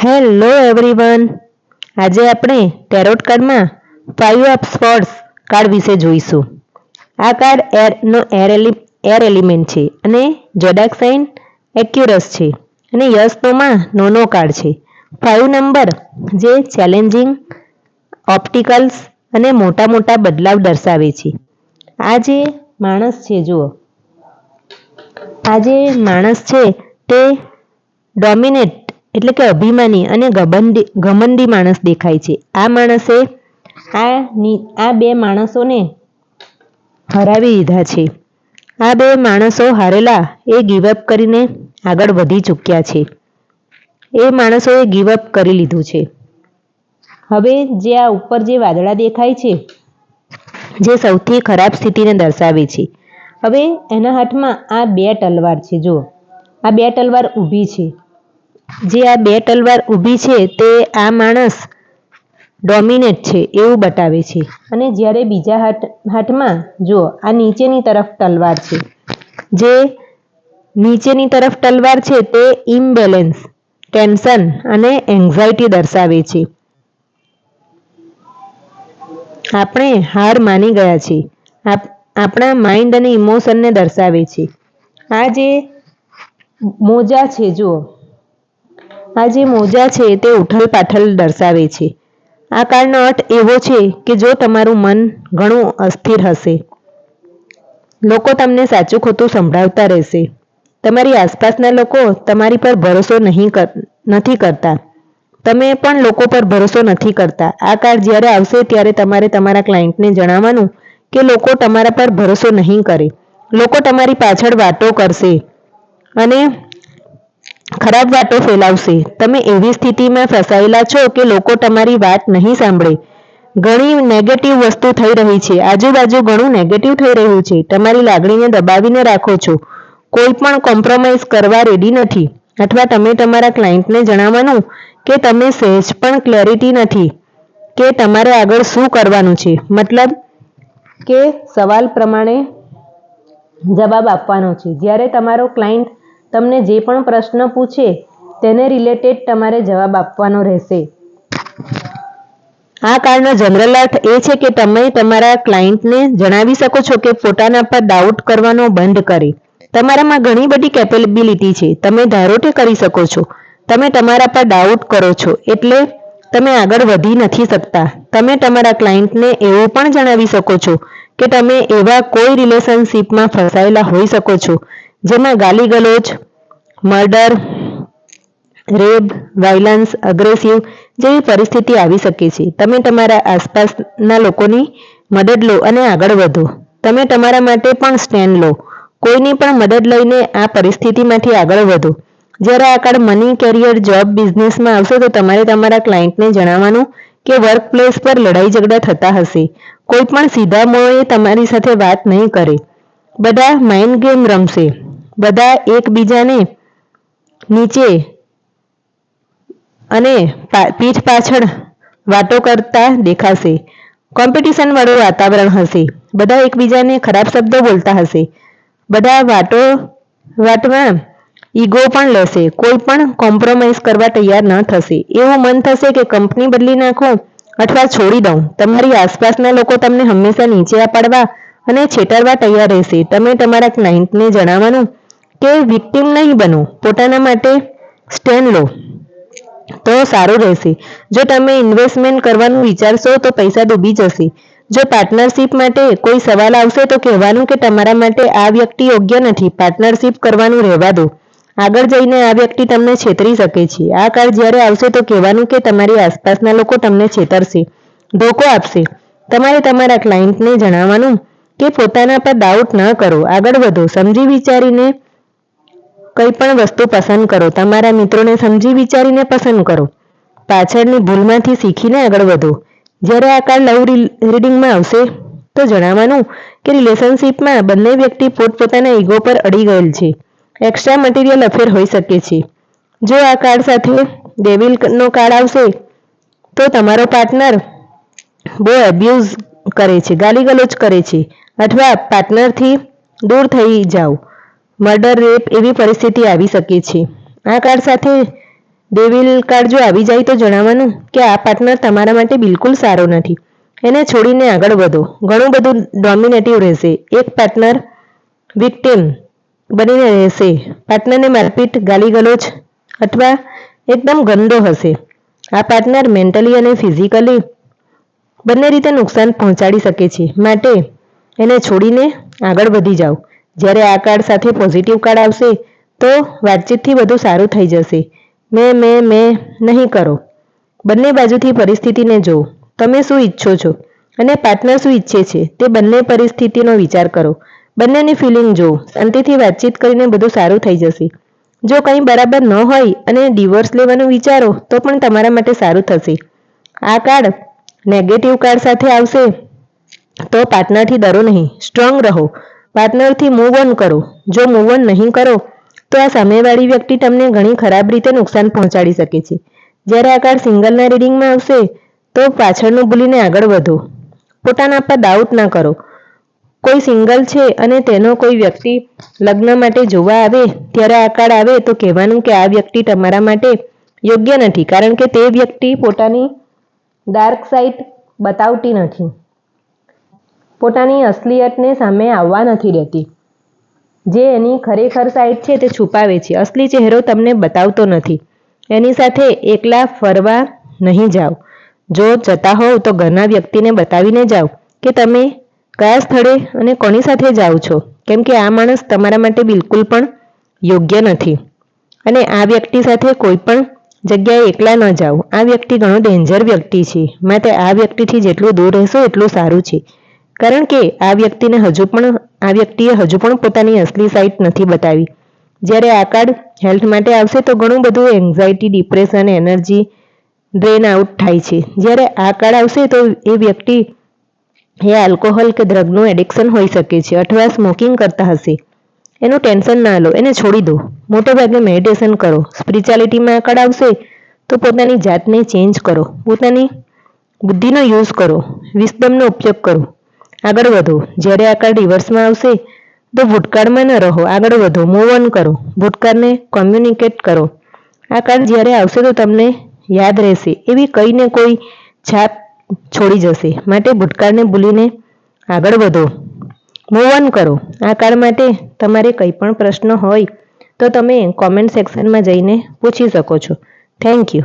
Hello everyone, આજે આપણે tarot કાર્ડમાં 5 ઓફ સ્વોર્ડ્સ કાર્ડ વિશે જોઈશું. આ કાર્ડ એર એલિમેન્ટ છે અને ઝોડિએક સાઇન એક્યુરસ છે અને યસનોમાં નોનો કાર્ડ છે. 5 નંબર જે ચેલેન્જિંગ, ઓપ્ટિકલ્સ અને મોટા મોટા બદલાવ દર્શાવે છે. આ જે માણસ છે, જુઓ, આ જે માણસ છે તે ડોમિનેટ એટલે કે અભિમાની અને ઘમંડી માણસ દેખાય છે. આ માણસે આ બે માણસોને હરાવી દીધા છે. આ બે માણસો હારેલા એ ગીવઅપ કરીને આગળ વધી ચૂક્યા છે. એ માણસોએ ગીવઅપ કરી લીધું છે. હવે જે આ ઉપર જે વાદળા દેખાય છે, જે સૌથી ખરાબ સ્થિતિને દર્શાવે છે. હવે એના હાથમાં આ બે તલવાર છે. જુઓ, આ બે તલવાર ઊભી છે. જે આ બે તલવાર ઊભી છે તે આ માણસ ડોમિનેટ છે એવું બતાવે છે. અને જ્યારે બીજા હાથમાં જુઓ, આ નીચેની તરફ તલવાર છે. જે નીચેની તરફ તલવાર છે તે ઇમ્બેલેન્સ, ટેન્શન અને એન્ઝાયટી દર્શાવે છે. આપણે હાર માની ગયા છે. આપણા માઇન્ડ અને ઇમોશનને દર્શાવે છે. આ જે મોજા છે, જુઓ, આ જે મોજા છે તે ઉથલ પાથલ દર્શાવે છે. આ કાર્ડનો અર્થ એવો છે કે જો તમારું મન ઘણું અસ્થિર હશે, લોકો તમને સાચું ખોટું સંભળાવતા રહેશે, તમારી આસપાસના લોકો તમારી પર ભરોસો નથી કરતા, તમે પણ લોકો પર ભરોસો નથી કરતા. આ કાર્ડ જ્યારે આવશે ત્યારે તમારે તમારા ક્લાયન્ટને જણાવવાનું કે લોકો તમારા પર ભરોસો નહીં કરે, લોકો તમારી પાછળ વાતો કરશે અને ખરાબ વાતો ફેલાવશે. તમે એવી સ્થિતિમાં ફસાયેલા છો કે લોકો તમારી વાત નહીં સાંભળે. ઘણી નેગેટિવ વસ્તુ થઈ રહી છે. આજુબાજુ ઘણું નેગેટિવ થઈ રહ્યું છે. તમારી લાગણીને દબાવીને રાખો છો. કોઈ પણ કોમ્પ્રોમાઇઝ કરવા રેડી નથી. અથવા તમે તમારા ક્લાયન્ટને જણાવવાનું કે તમે સહેજ પણ ક્લેરિટી નથી કે તમારે આગળ શું કરવાનું છે. મતલબ કે સવાલ પ્રમાણે જવાબ આપવાનો છે. જ્યારે તમારો ક્લાયન્ટ તમને જે પણ પ્રશ્ન પૂછે તેને રિલેટેડ તમારે જવાબ આપવાનો રહેશે. આ કાર્ડનો જનરલ અર્થ એ છે કે તમે તમારા ક્લાયન્ટને જણાવી શકો છો કે પોતાના પર ડાઉટ કરવાનો બંધ કરે. તમારામાં ઘણી બધી કેપેબિલિટી છે. તમે ધારો તે કરી શકો છો. તમે તમારા પર ડાઉટ કરો છો એટલે તમે આગળ વધી નથી શકતા. તમે તમારા ક્લાયન્ટને એવું પણ જણાવી શકો છો કે તમે એવા કોઈ રિલેશનશિપમાં ફસાયેલા હોઈ શકો છો જેમાં ગાલીગલોચ, મર્ડર, રેપ, વાયલન્સ, અગ્રેસિવ જેવી પરિસ્થિતિ આવી શકે છે. તમે તમારા આસપાસના લોકોની મદદ લો અને આગળ વધો. તમે તમારા માટે પણ સ્ટેન્ડ લો. કોઈની પણ મદદ લઈને આ પરિસ્થિતિમાંથી આગળ વધો. જ્યારે આ કાર્ડ મની, કેરિયર, જોબ, બિઝનેસમાં આવશે તો તમારે તમારા ક્લાયન્ટને જણાવવાનું કે વર્ક પ્લેસ પર લડાઈ ઝઘડા થતા હશે. કોઈ પણ સીધા મોંએ તમારી સાથે વાત નહીં કરે. બધા માઇન્ડ ગેમ રમશે. બધા એકબીજાને નીચે અને પીઠ પાછળ વાતો કરતા દેખાશે. કોમ્પિટિશનવાળું વાતાવરણ હશે. બધા એકબીજાને ખરાબ શબ્દો બોલતા હશે. બધા વાતમાં ઈગો પણ લેશે. કોઈ પણ કોમ્પ્રોમાઇઝ કરવા તૈયાર ન થશે. એવું મન થશે કે કંપની બદલી નાખું અથવા છોડી દઉં. તમારી આસપાસના લોકો તમને હંમેશા નીચે પાડવા અને છેતરવા તૈયાર રહેશે. તમે તમારા ક્લાયન્ટને જણાવવાનું કે વિક્ટિમ નહીં બનો. પોતાના માટે સ્ટેન્ડ લો તો સારું રહેશે. જો તમે ઇન્વેસ્ટમેન્ટ કરવાનું વિચારશો તો પૈસા ડૂબી જશે. જો પાર્ટનરશિપ માટે કોઈ સવાલ આવશે તો કહેવાનું કે તમારા માટે આ વ્યક્તિ યોગ્ય નથી. પાર્ટનરશિપ કરવાનું રહેવા દો. આગળ જઈને આ વ્યક્તિ તમને છેતરી શકે છે. આ કાર્ડ જ્યારે આવશે તો કહેવાનું કે તમારી આસપાસના લોકો તમને છેતરશે, ધોકો આપશે. તમારે તમારા ક્લાયન્ટને જણાવવાનું કે પોતાના પર ડાઉટ ન કરો, આગળ વધો. સમજી વિચારીને કંઈ પણ વસ્તુ પસંદ કરો. તમારા મિત્રોને સમજી વિચારીને પસંદ કરો. પાછળની ભૂલમાંથી શીખીને આગળ વધો. જ્યારે આ કાર્ડ લવ રીડિંગમાં આવશે તો જણાવવાનું કે રિલેશનશિપમાં બંને વ્યક્તિ પોતપોતાના ઈગો પર અડી ગયેલ છે. એક્સ્ટ્રા મટીરિયલ અફેર હોઈ શકે છે. જો આ કાર્ડ સાથે ડેવિલનો કાર્ડ આવશે તો તમારો પાર્ટનર બહુ એબ્યુઝ કરે છે, ગાલીગલોચ કરે છે અથવા પાર્ટનરથી દૂર થઈ જાઓ. મર્ડર, રેપ એવી પરિસ્થિતિ આવી શકે છે. આ કાર્ડ સાથે ડેવિલ કાર્ડ જો આવી જાય તો જણાવવાનું કે આ પાર્ટનર તમારા માટે બિલકુલ સારો નથી, એને છોડીને આગળ વધો. ઘણું બધું ડોમિનેટિવ રહેશે. એક પાર્ટનર વિક્ટિમ બનીને રહેશે. પાર્ટનરને મારપીટ, ગાલીગલોચ અથવા એકદમ ગંદો હશે. આ પાર્ટનર મેન્ટલી અને ફિઝિકલી બંને રીતે નુકસાન પહોંચાડી શકે છે, માટે એને છોડીને આગળ વધી જાઓ. જ્યારે આ કાર્ડ સાથે પોઝિટિવ કાર્ડ આવશે તો વાતચીતથી બધું સારું થઈ જશે. મેં નહીં કરો. બંને બાજુથી પરિસ્થિતિને જુઓ. તમે શું ઈચ્છો છો અને પાર્ટનર શું ઈચ્છે છે તે બંને પરિસ્થિતિનો વિચાર કરો. બંનેની ફિલિંગ જુઓ. શાંતિથી વાતચીત કરીને બધું સારું થઈ જશે. જો કંઈ બરાબર ન હોય અને ડિવોર્સ લેવાનું વિચારો તો પણ તમારા માટે સારું થશે. આ કાર્ડ નેગેટિવ કાર્ડ સાથે આવશે તો પાર્ટનરથી ડરો નહીં, સ્ટ્રોંગ રહો. પાર્ટનરથી મૂવ ઓન કરો. જો મૂવ ઓન નહીં કરો તો આ સામેવાળી વ્યક્તિ તમને ઘણી ખરાબ રીતે નુકસાન પહોંચાડી શકે છે. જ્યારે આ કાર્ડ સિંગલના રીડિંગમાં આવશે તો પાછળનું ભૂલીને આગળ વધો. પોતાના પર ડાઉટ ના કરો. કોઈ સિંગલ છે અને તેનો કોઈ વ્યક્તિ લગ્ન માટે જોવા આવે ત્યારે આ કાર્ડ આવે તો કહેવાનું કે આ વ્યક્તિ તમારા માટે યોગ્ય નથી, કારણ કે તે વ્યક્તિ પોતાની ડાર્ક સાઇડ બતાવતી નથી, પોતાની અસલિયતને સામે આવવા નથી દેતી. જે એની ખરેખર સાઇડ છે તે છુપાવે છે, અસલી ચહેરો તમને બતાવતો નથી. એની સાથે એકલા ફરવા નહીં જાઓ. જો જતા હોવ તો ઘરના વ્યક્તિને બતાવીને જાઓ કે તમે કયા સ્થળે અને કોની સાથે જાઓ છો, કેમ કે આ માણસ તમારા માટે બિલકુલ પણ યોગ્ય નથી. અને આ વ્યક્તિ સાથે કોઈ પણ જગ્યાએ એકલા ન જાઓ. આ વ્યક્તિ ઘણો ડેન્જર વ્યક્તિ છે, માટે આ વ્યક્તિથી જેટલું દૂર રહેશો એટલું સારું છે, કારણ કે આ વ્યક્તિએ હજુ પણ પોતાની અસલી સાઇડ નથી બતાવી. જ્યારે આ કાર્ડ હેલ્થ માટે આવશે તો ઘણું બધું anxiety, depression, energy drain out થાય છે. જ્યારે આ કાર્ડ આવશે તો એ વ્યક્તિ આલ્કોહોલ કે ડ્રગનું એડિક્શન હોઈ શકે છે અથવા સ્મોકિંગ કરતા હશે. એનું ટેન્શન ના લો, એને છોડી દો. મોટે ભાગે મેડિટેશન કરો. સ્પિરિચ્યુઆલિટીમાં આ કાર્ડ આવશે તો પોતાની જાતને ચેન્જ કરો. પોતાની બુદ્ધિનો યુઝ કરો. વિસ્ડમનો ઉપયોગ કરો. આગળ વધો. જ્યારે આ કાર્ડ રિવર્સમાં આવશે તો ભૂતકાળમાં ન રહો, આગળ વધો, મૂવ ઓન કરો. ભૂતકાળને કોમ્યુનિકેટ કરો. આ કાર્ડ જ્યારે આવશે તો તમને યાદ રહેશે એવી કંઈ ને કોઈ છાપ છોડી જશે, માટે ભૂતકાળને ભૂલીને આગળ વધો, મૂવ ઓન કરો. આ કાર્ડ માટે તમારે કંઈ પણ પ્રશ્ન હોય તો તમે કોમેન્ટ સેક્શનમાં જઈને પૂછી શકો છો. Thank you.